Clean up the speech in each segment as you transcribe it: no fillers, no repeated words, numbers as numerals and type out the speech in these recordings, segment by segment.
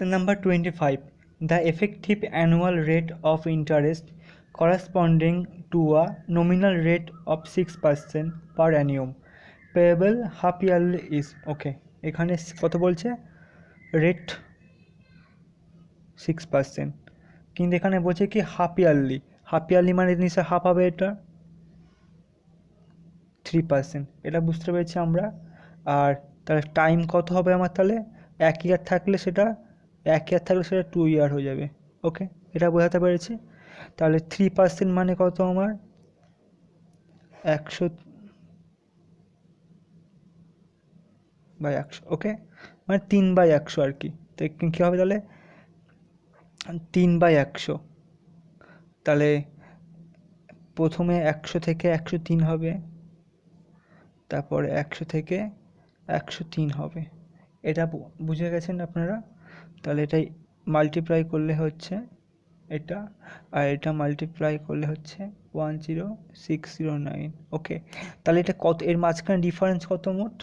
Number 25. The effective annual rate of interest corresponding to a nominal rate of 6% per annum payable half yearly is okay. এখানে কত বলছে? Rate 6%, কিন্তু এখানে বলছে কি হাফ ইয়ারলি মানে নিশ্চয় হাফ হবে, এটা 3%, এটা বুঝতে পেরেছি আমরা। আর তাহলে টাইম কত হবে আমার? তাহলে 1 ইয়ার থাকলে সেটা 2 ইয়ার হয়ে যাবে। ওকে, এটা বোঝাতে পেরেছি। তাহলে 3% মানে কত আমার? 100/100। ওকে, মানে 3/100 আর কি। তো কী হবে তাহলে? 3/100। তাহলে প্রথমে 100 থেকে 103 হবে, তারপর 100 থেকে 103 হবে। এটা বুঝে গেছেন আপনারা? তাহলে এটাই মাল্টিপ্লাই করলে হচ্ছে এটা, আর এটা মাল্টিপ্লাই করলে হচ্ছে 10609। ওকে, তাহলে এটা কত? এর মাঝখানে ডিফারেন্স কত? মোট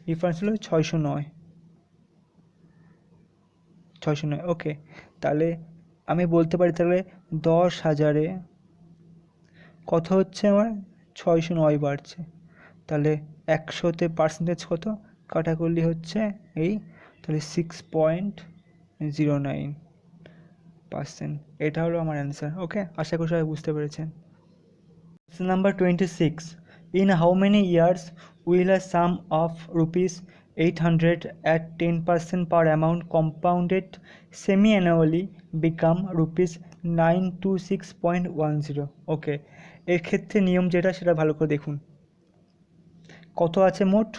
ডিফারেন্স হলো 609। ওকে, তাহলে আমি বলতে পারি তাহলে 10,000-এ কত হচ্ছে আমার? 609 বাড়ছে। তাহলে 100-তে পার্সেন্টেজ কত কাটা করলে হচ্ছে এই, তাহলে 6.09%। এটা হলো আমার অ্যান্সার। ওকে, আশা করি সবাই বুঝতে পেরেছেন। Number 26. In how many years will a sum of ₹800 at 10% per amount compounded semi-annually become ₹926.10? ওকে, এর ক্ষেত্রে নিয়ম যেটা সেটা ভালো করে দেখুন। কত আছে মোট?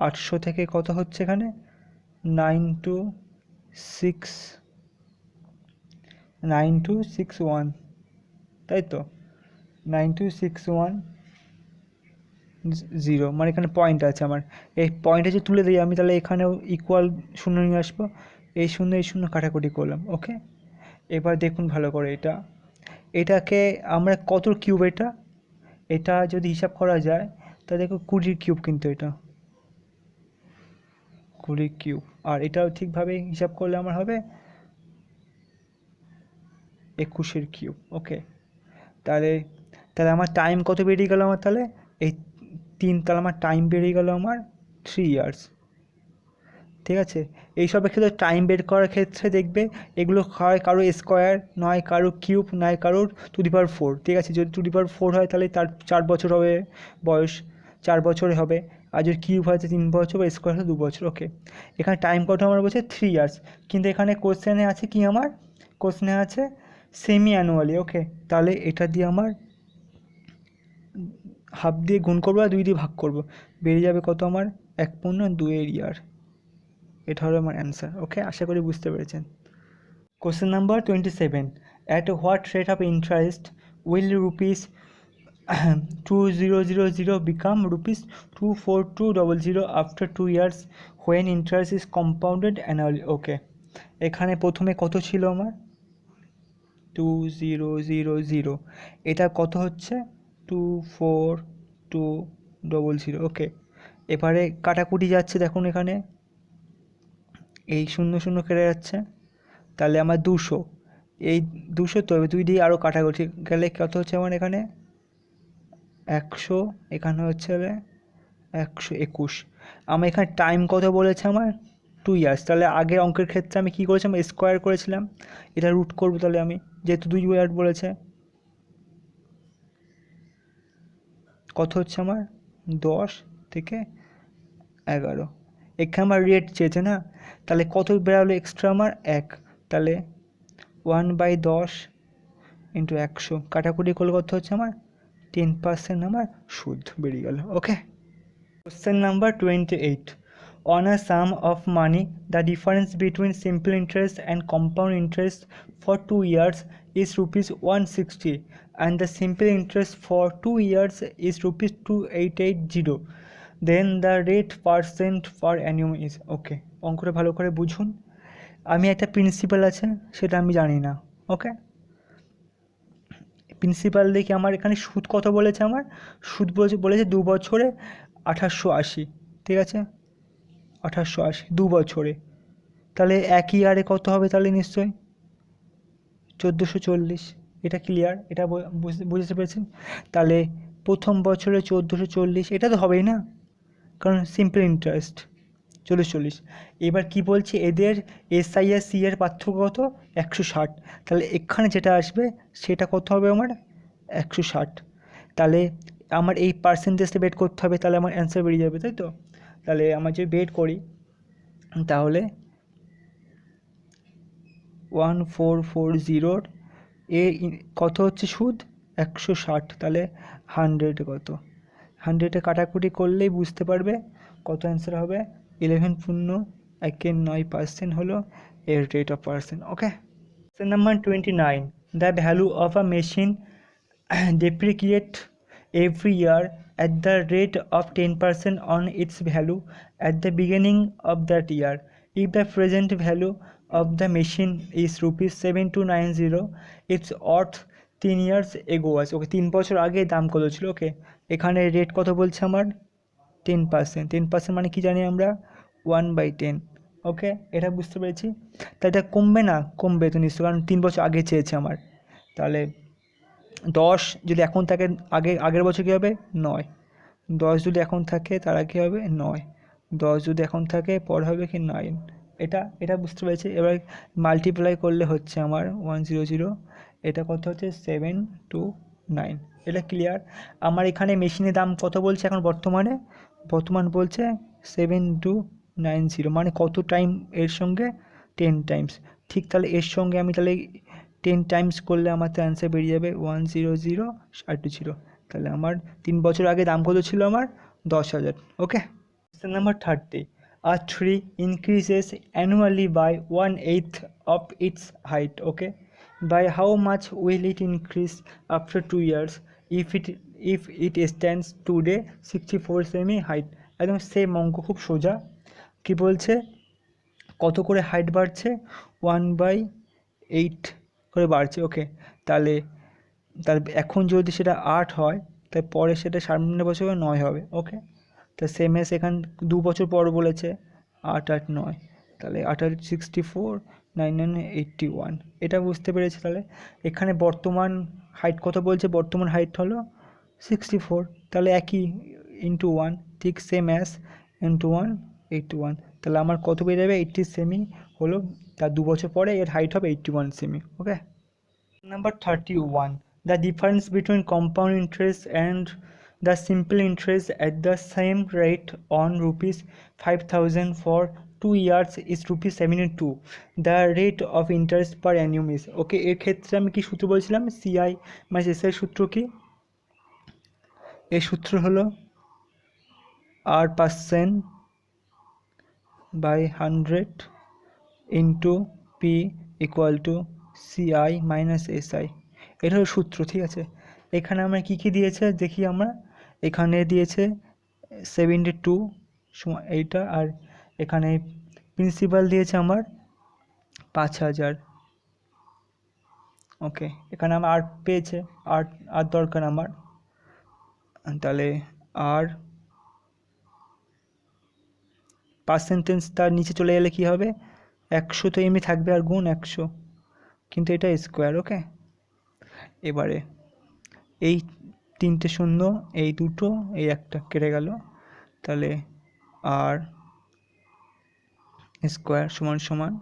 800 থেকে কত হচ্ছে এখানে? 9261, তাই তো? 9261 মানে এখানে পয়েন্ট আছে আমার। এই পয়েন্টে যে তুলে দিই আমি, তাহলে এখানেও ইকুয়াল শূন্য নিয়ে আসবো। এই শূন্য কাটাকুটি করলাম। ওকে, এবার দেখুন ভালো করে, এটাকে আমরা কত কিউব? এটা যদি হিসাব করা যায় তাহলে দেখো 20 কিউব, কিন্তু এটা 20 কিউব। আর এটাও ঠিকভাবে হিসাব করলে আমার হবে 21 কিউব। ওকে, তাহলে আমার টাইম কত বেরিয়ে গেল আমার? তাহলে এই 3, তাহলে আমার টাইম বেরিয়ে গেল আমার 3 ইয়ার্স। ঠিক আছে, এইসবের ক্ষেত্রে টাইম বের করার ক্ষেত্রে দেখবে এগুলো হয় কারো স্কোয়ার, নয় কারো কিউব, নয় কারোর 2^4। ঠিক আছে, যদি 2^4 হয় তাহলে তার 4 বছর হবে বয়স, 4 বছরে হবে। আর যদি কিউব হয় 3 বছর, বা স্কোয়ার হয় 2 বছর। ওকে, এখানে টাইম কত আমার বলছে? 3 ইয়ার্স। কিন্তু এখানে কোশ্চেনে আছে কি আমার? কোশ্চেনে আছে সেমি অ্যানুয়ালি। ওকে, তাহলে এটা দিয়ে আমার হাফ দিয়ে গুণ করবো আর 2 দিয়ে ভাগ করবো, বেরিয়ে যাবে কত আমার? 1.2 ইয়ার। এটা হলো আমার অ্যান্সার। ওকে, আশা করি বুঝতে পেরেছেন। Question number 27. At what rate of interest will ₹2000 become ₹24200 after 2 years when interest is compounded annually? ওকে, এখানে প্রথমে কত ছিল আমার? 2000। এটা কত হচ্ছে? 24200। ওকে, এবারে কাটাকুটি যাচ্ছে, দেখুন এখানে এই 0 কেটে যাচ্ছে, তাহলে আমার 200, এই 200 তো 2 দিয়ে আরও কাটাকুটি গেলে কত হচ্ছে আমার? এখানে 100, এখানে হচ্ছে 121। আমার এখানে টাইম কত বলেছে আমার? 2 ইয়ার্স। তাহলে আগের অঙ্কের ক্ষেত্রে আমি কী করেছিলাম? স্কোয়ার করেছিলাম, এটা রুট করবো তাহলে আমি, যেহেতু 2 ইয়ার বলেছে। কত হচ্ছে আমার? 10 থেকে 11। এখানে আমার রেট চেয়েছে না, তাহলে কত বেরোলো এক্সট্রা আমার? 1। তাহলে 1/10 ইন্টু 100 কাটাকুটি করলে কত হচ্ছে আমার? 10% আমার সুদ বেরিয়ে গেল। ওকে, question number 28. On a sum of money, the difference between simple interest and compound interest for 2 years is ₹160 and the simple interest for 2 years is ₹2880. Then the rate percent per annum is. ওকে, অঙ্কটা ভালো করে বুঝুন। আমি একটা principal আছে সেটা আমি জানি না। ওকে, প্রিন্সিপাল দেখি আমার এখানে সুদ কত বলেছে আমার? সুদ বলেছে 2 বছরে 2880। ঠিক আছে, 1880 2 বছরে, তাহলে এক ইয়ারে কত হবে তাহলে নিশ্চয়ই 1440। এটা ক্লিয়ার? এটা বুঝতে পেরেছেন? তাহলে প্রথম বছরে 1440, এটা তো হবেই না, কারণ সিম্পল ইন্টারেস্ট 40 এবার কি বলছে, এদের এসআই আর সি এর পার্থক্য কত? 160। তাহলে এখানে যেটা আসবে সেটা কত হবে আমার? 160। তাহলে আমার এই পার্সেন্টেজটা বের করতে হবে, তাহলে আমার অ্যান্সার বেরিয়ে যাবে, তাই তো? তাহলে আমার যদি বের করি তাহলে 1440 এ কত হচ্ছে সুদ? 160। তাহলে 100 কত? 100-এ কাটাকুটি করলেই বুঝতে পারবে কত অ্যান্সার হবে। 11.9% হলো এর rate of percent. Okay, number 29, the value of a machine depreciate every year at the rate of 10% on its value at the beginning of that year. If the present value of the machine is rupees 7290, its worth 3 years ago আছে। ওকে, 3 বছর আগে দাম কত ছিল? ওকে, এখানে rate কত বলছে আমার? 10%। 10% মানে কি জানি আমরা? 1/10। ওকে, এটা বুঝতে পেরেছি। তা এটা কমবে না? কমবে তো নিশ্চয়, কারণ 3 বছর আগে চেয়েছে আমার। তাহলে 10 যদি এখন থাকে, আগের বছর কী হবে? 9। 10 যদি এখন থাকে তারা কী হবে? 9। 10 যদি এখন থাকে পর হবে কি? 9। এটা বুঝতে পেরেছি। এবার মাল্টিপ্লাই করলে হচ্ছে আমার 100। এটা কত হচ্ছে? 729। এটা ক্লিয়ার? আমার এখানে মেশিনের দাম কত বলছে এখন বর্তমান বলছে 7290, মানে কত টাইম এর সঙ্গে? 10 টাইমস। ঠিক, তাহলে এর সঙ্গে আমি তাহলে 10 টাইমস করলে আমার তো অ্যান্সার বেরিয়ে যাবে 100 আর 20। তাহলে আমার 3 বছর আগে দাম কত ছিল আমার? 10,000। ওকে, number 30, a tree increases annually by 1/8 of its height. Okay, by how much will it increase after 2 years if it stands today 64 semi height? একদম সেম অঙ্ক, খুব সোজা। কি বলছে? কত করে হাইট বাড়ছে? 1/8 করে বাড়ছে। ওকে, তাহলে এখন যদি সেটা 8 হয়, তাই পরে সেটা সামনের বছরে 9 হবে। ওকে, তা সেম এস এখান 2 বছর পর বলেছে 8 8 9, তাহলে 8 8 64, 9 9 81। এটা বুঝতে পেরেছি। তাহলে এখানে বর্তমান হাইট কত বলছে? বর্তমান হাইট হলো 64, তাহলে একই ইন্টু 1, ঠিক সেম অ্যাস ইন্টু 1 81। তাহলে আমার কত বেরিয়ে যাবে? 80 সেমি হলো, তার 2 বছর পরে এর হাইট হবে 81 semi. Okay, number 31, the difference between compound interest and the simple interest at the same rate on rupees 5,000 for 2 years is rupees 72. The rate of interest per annum is, ওকে, এর ক্ষেত্রে আমি কি সূত্র বলছিলাম? সিআই মাইনাস এস এর সূত্র কি? এর সূত্র হলো R% by 100 into P equal to CI minus SI. এটা হলো সূত্র, ঠিক আছে? এখানে আমরা কী কী দিয়েছে দেখি আমরা। এখানে দিয়েছে 72 এইটা, আর এখানে প্রিন্সিপাল দিয়েছে আমার 5,000। ওকে, এখানে আমার আর পেয়েছে, আর দরকার আমার। তাহলে আর পার্সেন্টেজ তার নিচে চলে গেলে কী হবে? 100 তো এমনি থাকবে, আর গুণ 100, কিন্তু এটা স্কোয়ার। ওকে, এবারে এই 3টে শূন্য, এই 2টো, এই একটা কেটে গেল, তাহলে আর স্কোয়ার সমান সমান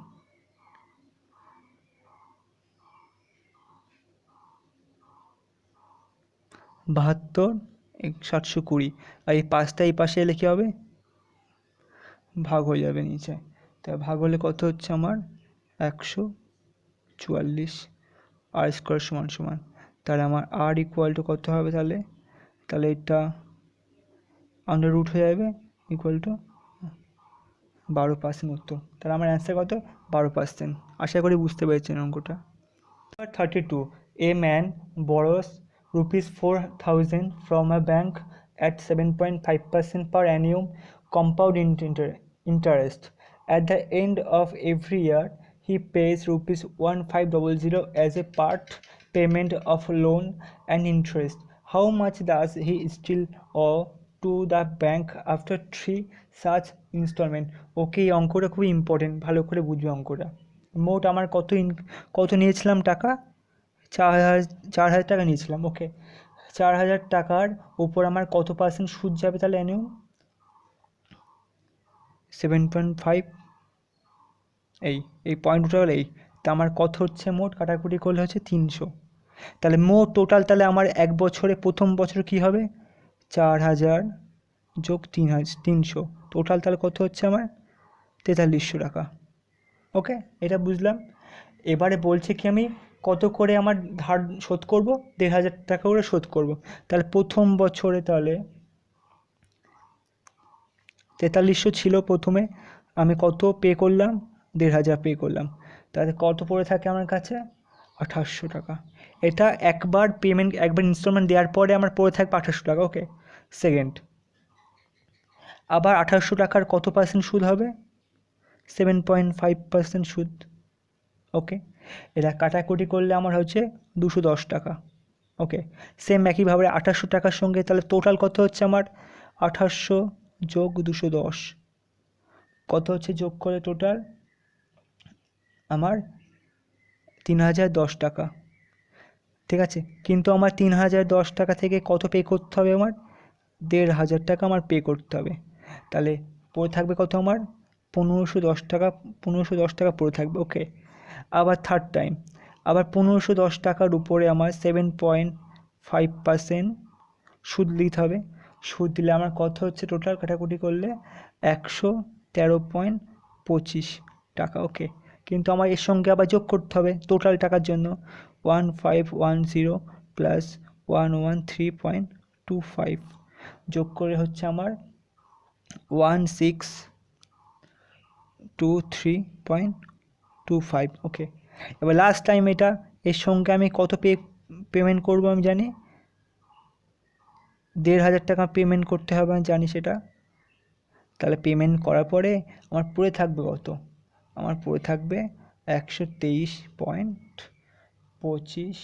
72 720। আর এই 5টা এই পাশে এলে কী হবে? ভাগ হয়ে যাবে নিচে। তাই ভাগ হলে কত হচ্ছে আমার? 144 আর স্কোয়ার সমান সমান, তাহলে আমার আর ইকুয়াল টু কত হবে? তাহলে এটা আন্ডার রুট হয়ে যাবে, ইকুয়াল টু 12% উত্তর। তাহলে আমার অ্যান্সার কত? 12%। আশা করি বুঝতে পেরেছেন অঙ্কটা। 32, a man borrows rupees 4,000 from a bank at 7.5% per annum compound interest. At the end of every year, he pays rupees 1500 as a part payment of loan and interest. How much does he still owe to the bank after 3 such instalment. Okay, এই অঙ্কটা খুবই important, ভালো করে বুঝবে অঙ্কটা। মোট আমার কত নিয়েছিলাম টাকা? 4,000 টাকা নিয়েছিলাম। ওকে, 4,000 টাকার উপর আমার কত পার্সেন্ট সুদ যাবে তাহলে অ্যানুয়াল? 7.5। এই পয়েন্ট উঠে গেল। তা আমার কত হচ্ছে মোট কাটাকুটি করলে হচ্ছে 300। তাহলে মোট টোটাল তাহলে আমার এক বছরে প্রথম বছর কি হবে? 4,000 যোগ 300, টোটাল তাহলে কত হচ্ছে আমার? 4300 টাকা। ওকে, এটা বুঝলাম। এবারে বলছে কি আমি কত করে আমার ধার শোধ করব? 1,500 টাকা করে শোধ করব। তাহলে প্রথম বছরে তাহলে 4300 ছিল প্রথমে, আমি কত পে করলাম? 1,500 পে করলাম। তাহলে কত পড়ে থাকে আমার কাছে? 2,800 টাকা। এটা একবার ইনস্টলমেন্ট দেওয়ার পরে আমার পড়ে থাকবে 2,800 টাকা। ওকে, সেকেন্ড, আবার 2,800 টাকার কত পার্সেন্ট সুদ হবে? 7.5% সুদ। ওকে, এটা কাটাকুটি করলে আমার হচ্ছে 210 টাকা। ওকে, সেম একইভাবে 2,800 টাকার সঙ্গে তাহলে টোটাল কত হচ্ছে আমার? 2,800 যোগ 210 কত হচ্ছে যোগ করে টোটাল আমার? 3,010 টাকা। ঠিক আছে, কিন্তু আমার 3,010 টাকা থেকে কত পে করতে হবে আমার? 1,500 টাকা আমার পে করতে হবে। তাহলে পড়ে থাকবে কত আমার? 1,510 টাকা। 1,510 টাকা পড়ে থাকবে। ওকে, আবার থার্ড টাইম আবার 1,510 টাকার উপরে আমার 7.5% সুদ দিতে হবে। সুদ দিলে আমার কত হচ্ছে টোটাল কাটাকুটি করলে? 113.25 টাকা। ওকে, কিন্তু আমার এর সঙ্গে আবার যোগ করতে হবে টোটাল টাকার জন্য 1,510 প্লাস 113.25 যোগ করে হচ্ছে আমার 1,623.25। ওকে, এবার লাস্ট টাইম এটা এর সঙ্গে আমি কত পেমেন্ট করবো আমি জানি? 1,500 টাকা পেমেন্ট করতে হবে, আমি জানি সেটা। তাহলে পেমেন্ট করার পরে আমার পড়ে থাকবে কত? আমার পড়ে থাকবে 123.25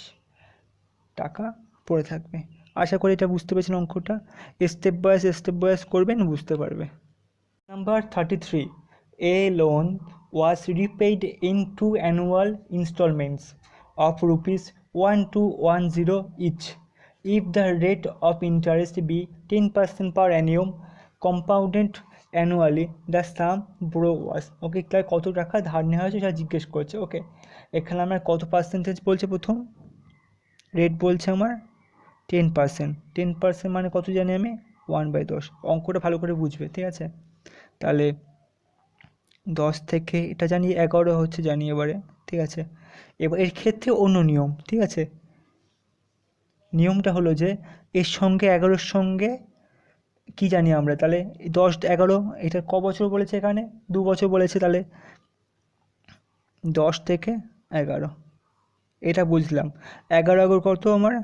টাকা পড়ে থাকবে। আশা করি এটা বুঝতে পেরেছেন অঙ্কটা। স্টেপ বাই করবেন, বুঝতে পারবে। Number 33. A loan was repaid in 2 annual installments of rupees 1,210 each. If the rate of interest be 10% per annum, compounded annually, the sum borrowed was. ওকে, তাহলে কত টাকা ধার নেওয়া হয়েছে সেটা জিজ্ঞেস করছে। ওকে, এখানে আমার কত পার্সেন্টেজ বলছে? প্রথম রেট বলছে আমার 10%। 10% মানে কত জানি আমি? 1/10। অঙ্কটা ভালো করে বুঝবে, ঠিক আছে? তাহলে 10 থেকে এটা জানি 11 হচ্ছে জানি এবারে, ঠিক আছে? এবার এর ক্ষেত্রে অন্য নিয়ম, ঠিক আছে? নিয়মটা হলো যে এর সঙ্গে 11-র সঙ্গে কি জানি আমরা? তাহলে 10 11 এটা ক বছর বলেছে? এখানে 2 বছর বলেছে। তাহলে 10 থেকে 11 এটা বুঝলাম। 11 কত আমার?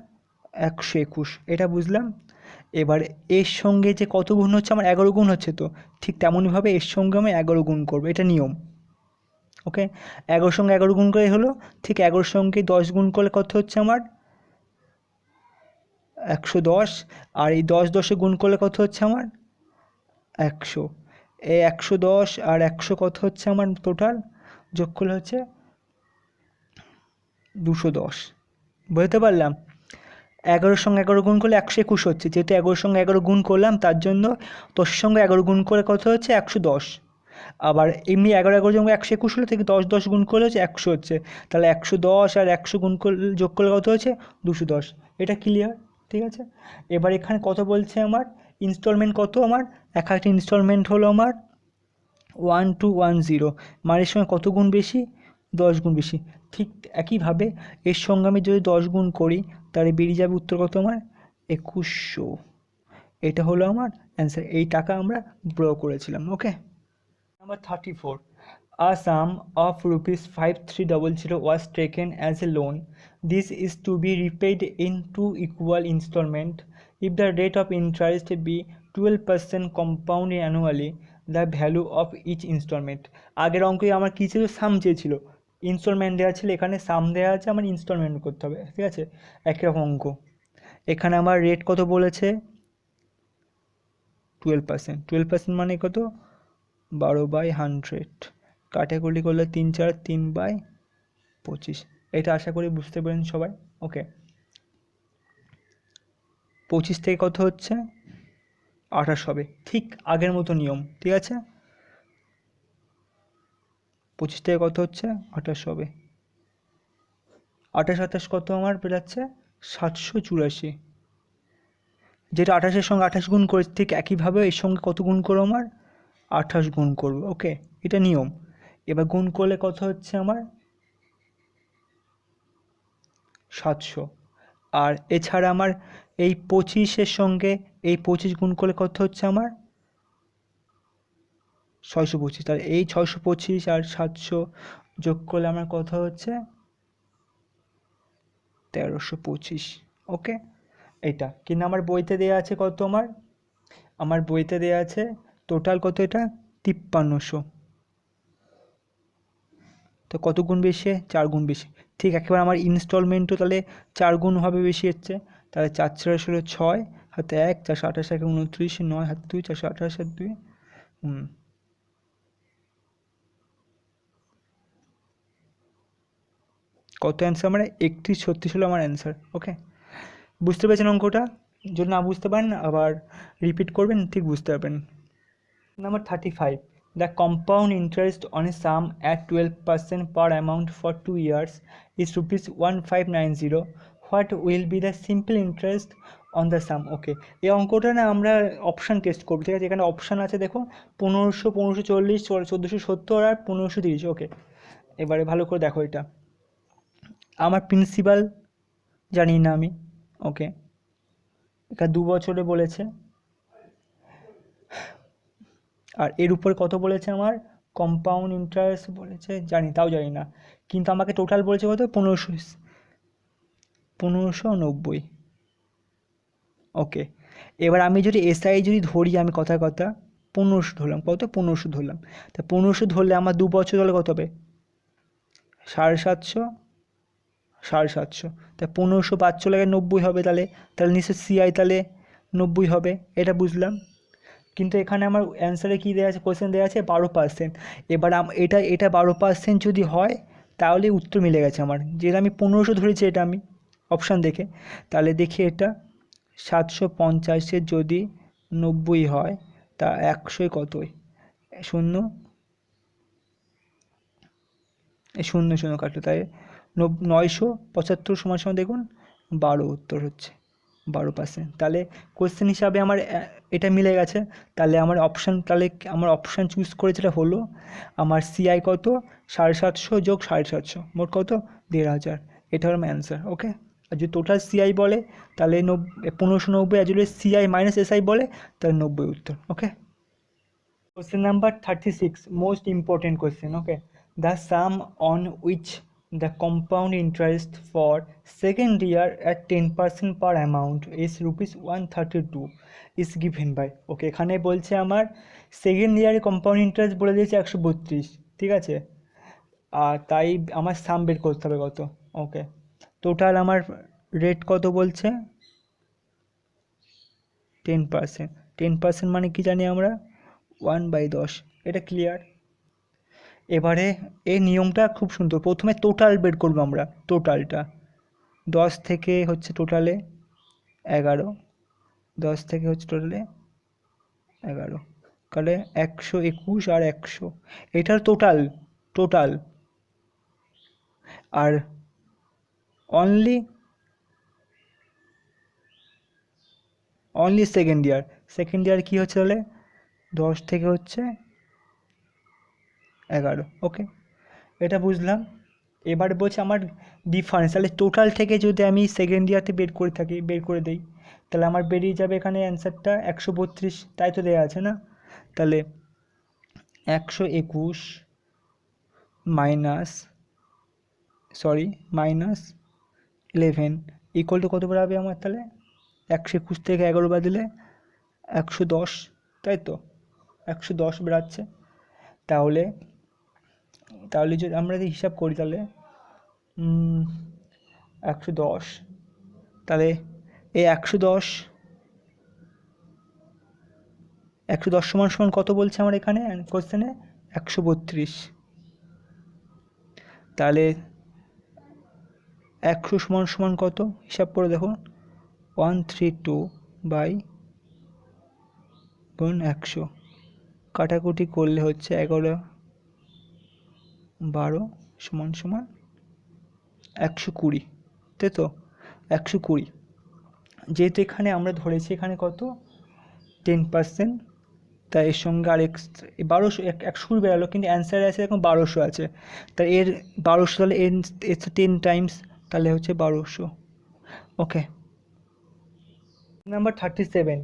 121, এটা বুঝলাম। এবার এর সঙ্গে যে কত গুণ হচ্ছে আমার? 11 গুণ হচ্ছে, তো ঠিক তেমনইভাবে এর সঙ্গে আমি 11 গুণ করবো, এটা নিয়ম। ওকে, 11-র সঙ্গে 11 গুণ করে হলো, ঠিক 11-র সঙ্গে 10 গুণ করলে কত হচ্ছে আমার? 110। আর এই 10 গুণ করলে কত হচ্ছে আমার? 100। এই 110 আর 100 কত হচ্ছে আমার টোটাল যোগ করলে হচ্ছে 210। বুঝতে পারলাম? 11-র সঙ্গে 11 গুণ করলে 121 হচ্ছে, যেহেতু 11-র সঙ্গে 11 গুণ করলাম তার জন্য 10-এর সঙ্গে 11 গুণ করে কত হচ্ছে? 110। আবার এমনি 11 যখন 121 হলো, থেকে 10 গুণ করলে হচ্ছে 100 হচ্ছে। তাহলে 110 আর 100 গুণ করলে যোগ করলে কত হচ্ছে? 210। এটা ক্লিয়ার, ঠিক আছে? এবার এখানে কত বলছে আমার? ইনস্টলমেন্ট কত আমার? একটা ইনস্টলমেন্ট হলো আমার 1,210, মানে এর সঙ্গে কত গুণ বেশি? 10 গুণ বেশি। ঠিক একইভাবে এর সঙ্গে আমি যদি 10 গুণ করি তাহলে বেরিয়ে যাবে উত্তর কত আমার? 2,100। এটা হলো আমার অ্যান্সার। এই টাকা আমরা ব্রো করেছিলাম। ওকে, Number 34. A sum of rupees 5,300 was taken as a loan. This is to be repaid in 2 equal installments. If the rate of interest be 12% compound annually, the value of each installment. আগের অঙ্কে আমার কী ছিল? সাম চেয়েছিল। Instalment দেওয়া ছিল, এখানে সাম দেওয়া আছে, আমার ইনস্টলমেন্ট করতে হবে, ঠিক আছে? একই রকম অঙ্ক। এখানে আমার রেট কত বলেছে? 12%, 12% মানে কত, 12/100, কাটাকুটি করলে 3 4 3/25। এটা আশা করি বুঝতে পারেন সবাই। ওকে, 25 থেকে কত হচ্ছে 28 হবে, ঠিক আগের মতো নিয়ম, ঠিক আছে। 25 থেকে কত হচ্ছে 28 হবে, 28 কত আমার বেরাচ্ছে 784, যেটা 28-এর সঙ্গে 28 গুণ করে ঠিক একইভাবে এর সঙ্গে কত গুণ করবো আমার 28 গুণ করবো। ওকে, এটা নিয়ম। এবার গুণ করলে কত হচ্ছে আমার 700, আর এছাড়া আমার এই 25-এর সঙ্গে এই 25 গুণ করলে কত হচ্ছে আমার 625, তাহলে এই 625 আর 700 যোগ করলে আমার কত হচ্ছে 1325। ওকে, এটা কিন্তু আমার বইতে দেওয়া আছে কত, আমার বইতে দেওয়া আছে টোটাল কত, এটা 5300, তো কত গুণ বেশি, 4 গুণ বেশি। ঠিক একেবারে আমার ইনস্টলমেন্টও তাহলে 4 গুণ হবে বেশি হচ্ছে, তাহলে 4 4 ষোলো 6 হাতে 1 428 1 29 9 হাতে 2 428 হাতে 2 কত অ্যান্সার আমার 3136 হলো আমার অ্যান্সার। ওকে, বুঝতে পেরেছেন অঙ্কটা? যদি না বুঝতে পারেন আবার রিপিট করবেন, ঠিক বুঝতে পারবেন। Number 35. The compound interest on a sum at 12% per amount for 2 years is rupees 1590. What will be the simple interest on the sum? ওকে, এই অঙ্কটা না আমরা অপশান টেস্ট করবো, ঠিক আছে। এখানে অপশান আছে দেখো 1500, 1540, 1470 আর 1530। ওকে, এবারে ভালো করে দেখো, এটা আমার প্রিন্সিপাল জানি না আমি। ওকে, এটা 2 বছরে বলেছে, আর এর উপরে কত বলেছে আমার কম্পাউন্ড ইন্টারেস্ট বলেছে জানি, তাও জানি না, কিন্তু আমাকে টোটাল বলেছে কত 1590। ওকে, এবার আমি যদি এসআই যদি ধরি, আমি কথার কথা 1500 ধরলাম, কত 1500 ধরলাম, তা 1500 ধরলে আমার 2 বছর হলে কত হবে 750, 750, তা 1500 5 চলে গেলে 90 হবে, তাহলে তাহলে নিশ্চয়ই সিআই তাহলে 90 হবে, এটা বুঝলাম। কিন্তু এখানে আমার অ্যান্সারে কী দেওয়া আছে, কোয়েশ্চেন দেওয়া আছে 12%। এবার এটা এটা 12% যদি হয় তাহলে উত্তর মিলে গেছে আমার, যেটা আমি 1500 ধরেছি এটা আমি অপশান দেখে। তাহলে দেখি এটা 750-এর যদি 90 হয় তা 100 কতই, শূন্য শূন্য শূন্য কাটলো, তাই 975 সমান সমান দেখুন 12 উত্তর হচ্ছে 12%। তাহলে কোশ্চেন হিসাবে আমার এটা মিলে গেছে, তাহলে আমার অপশান, তাহলে আমার অপশান চুজ করে যেটা হলো আমার সিআই কত 750 যোগ 750 মোট কত 1500, এটা হলো আমার অ্যান্সার। ওকে, আর যদি টোটাল সিআই বলে তাহলে 1590, আর যদি সিআই মাইনাস এসআই বলে তাহলে 90 উত্তর। ওকে, question number 36, most important question. Okay, the sum on which the compound interest for second year at 10% per amount is rupees 132 is given by. ওকে, এখানে বলছে আমার সেকেন্ড ইয়ারে কম্পাউন্ড ইন্টারেস্ট বলে দিয়েছে 132, ঠিক আছে, আর তাই আমার সাম বের করতে হবে কত। ওকে, টোটাল আমার রেট কত বলছে 10%, 10% মানে কি জানি আমরা 1/10, এটা ক্লিয়ার। এবারে এই নিয়মটা খুব সুন্দর, প্রথমে টোটাল বের করবো আমরা, টোটালটা 10 থেকে হচ্ছে টোটালে 11, 10 থেকে হচ্ছে টোটালে 11, তাহলে 121 আর 100, এটার টোটাল, টোটাল আর only only second year, second year কী হচ্ছে তাহলে 10 থেকে হচ্ছে 11। ওকে, এটা বুঝলাম। এবার বলছে আমার ডিফারেন্স, তাহলে টোটাল থেকে যদি আমি সেকেন্ড ইয়ারতে বের করে দিই তাহলে আমার বেরিয়ে যাবে এখানে অ্যান্সারটা 132, তাই তো দেওয়া আছে না, তাহলে 121 মাইনাস 11 ইকুয়াল টু কত বেরোবে আমার, তাহলে 121 থেকে 11 বাদ দিলে 110, তাই তো 110 বেরাচ্ছে। তাহলে তাহলে যদি আমরা যদি হিসাব করি তাহলে 110, তাহলে এই 110 110 সমান সমান কত বলছে আমার এখানে কোশ্চেনে? 132। তাহলে 100 সমান সমান কত হিসাব করে দেখুন, 132 বাই গুণ 100, কাটাকুটি করলে হচ্ছে 11 12 সমান সমান 120, তাই তো? 120, যেহেতু এখানে আমরা ধরেছি এখানে কত 10%, তাই এর সঙ্গে আর 1200 120 বেরালো, কিন্তু অ্যান্সারে আছে এখন 1200 আছে, তাই এর 1200 তাহলে এর 10 টাইমস, তাহলে হচ্ছে 1200। Okay, number 37,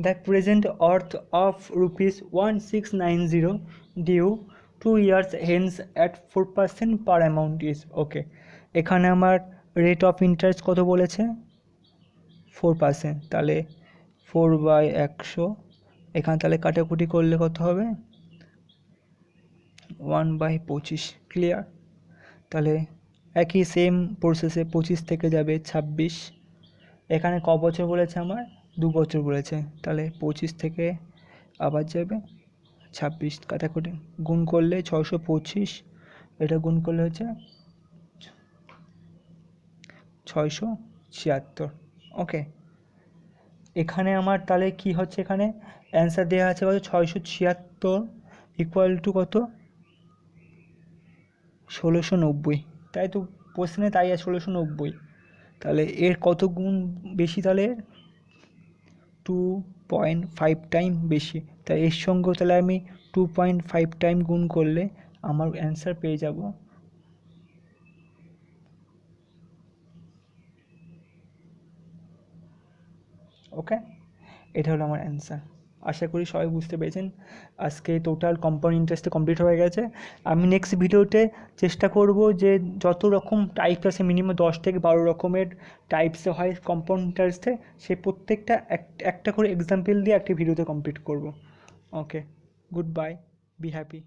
the present worth of ₹1690 due 2 years hence at 4% per amount is. Okay, এখানে আমার রেট অফ ইন্টারেস্ট কত বলেছে? 4%, তাহলে 4/100, এখানে তাহলে কাটাকুটি করলে কত হবে? 1/25। ক্লিয়ার? তাহলে একই সেম প্রসেসে 25 থেকে যাবে 26, এখানে ক বছর বলেছে আমার? 2 বছর বলেছে, তাহলে 25 থেকে আবার যাবে 26, কাটাকুটি গুণ করলে 625, এটা গুণ করলে হচ্ছে 676। ওকে, এখানে আমার তাহলে কি হচ্ছে, এখানে অ্যান্সার দেওয়া আছে কত? 676 ইকুয়াল টু কত? 1690, তাই তো প্রশ্নে তাই আছে 1690। তাহলে এর কত গুণ বেশি? তাহলে 2.5 টাইম বেশি, তাই এর সঙ্গেও তাহলে আমি 2.5 টাইম গুণ করলে আমার অ্যান্সার পেয়ে যাব ওকে, এটা হলো আমার অ্যান্সার। আশা করি সবাই বুঝতে পেরেছেন। আজকে টোটাল কম্পাউন্ড ইন্টারেস্টে কমপ্লিট হয়ে গেছে। আমি নেক্সট ভিডিওতে চেষ্টা করব যে যত রকম টাইপস আছে, মিনিমাম 10 থেকে 12 রকমের টাইপসে হয় কম্পাউন্ড ইন্টারেস্টে, সে প্রত্যেকটা একটা করে এক্সাম্পল দিয়ে একটা ভিডিওতে কমপ্লিট করব। ওকে, গুড বাই, বি হ্যাপি।